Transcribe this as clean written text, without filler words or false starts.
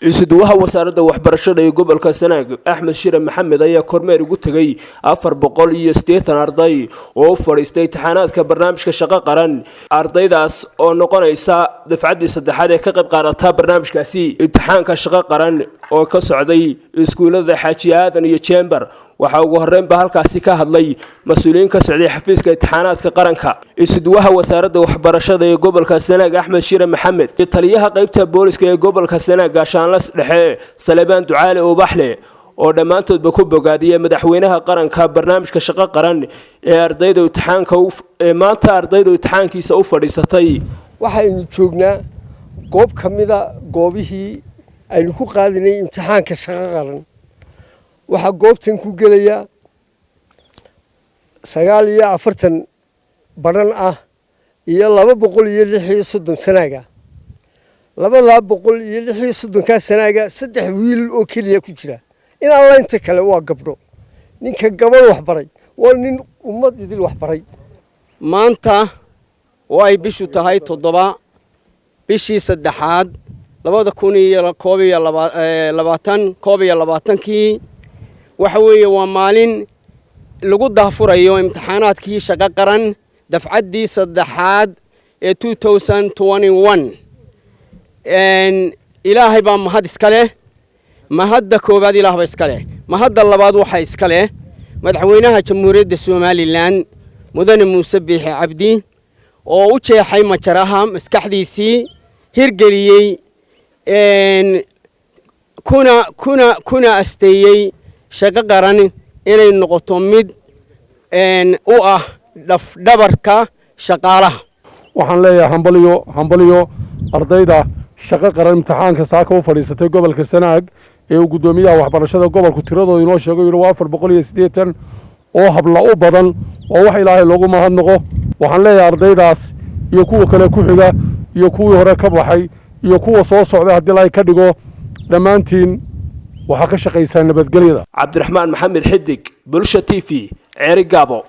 isuduwaha wasaaradda waxbarashada ee gobolka Sanaag Axmed Shire Maxamed ayaa kormeer ugu tagay 480 arday oo fadhiistay imtixaanaadka barnaamijka shaqo qaran ardaydaas oo noqonaysa dafcadii saddexaad ee ka qayb qaadata barnaamijkaasi imtixaanka shaqo qaran oo ka socday iskuulada Xaaji Aadan iyo Chamber waxa ugu horeynba halkaasi ka hadlay mas'uuliyiin ka socday xafiiska imtixaanaadka qaranka isuduwaha wasaaradda waxbarashada ee gobolka Sanaag Axmed Shire Maxamed taliyaha qaybta booliska ee gobolka Sanaag gaashaanlas dhexe Salebaan Ducaale oo baxle oo dhamaantoodba ku bogaadiyay madaxweynaha qaranka barnaamijka shaqo qaran ee ardayda imtixaanka maanta ardayda imtixaankiisa u fadhiisatay waxaynu joognaa goob kamida goobihii aynu ku qaadinay imtixaanka shaqo qaran waxa goobtan ku galaya 49 baran ah iyo 236 sanaaga 236 ka sanaaga saddex wiil oo kaliya ku jira in alla inta kale waa gabdho ninka gabadh wax baray waa nin ummad idil wax baray maanta oo ay bishu tahay 7 bishii saddexaad 2022 waxa weeye waa maalin lagu daafurayo imtixaanaadkii shaqo qaran dafcadii saddexaad ee 2021 ilaahay baa mahad iska leh mahadda koobaad ilaahay baa iska leh mahadda labaad waxa iska leh madaxweynaha jamhuuriyadda Soomaaliland mudane Muuse Biixi Cabdi oo u jeexay majaraha maskaxdiisii hirgeliyay kuna asteeyay shaqo qaran inay noqoto mid u ah dhabarka shaqaalaha waxaan leeyahay hambaliyo ardayda shaqo qaran imtixaanka saaka u fadhiisatay gobolka Sanaag ee uu gudoomiyaha waxbarashada gobolku tiradooda inoo sheegay 480 oo habla u badan oo wax ilaahay loogu mahadnaqo waxaan leeyahay ardaydaas iyo kuwa kale ku xiga iyo kuwii hore ka baxay iyo kuwa soo socda hadii la ka dhigo dhamaantiin waxa ka shaqeeysan nabadgelyada Cabdiraxmaan Maxamed Xidig Bulsha TV Ceeri Gaabo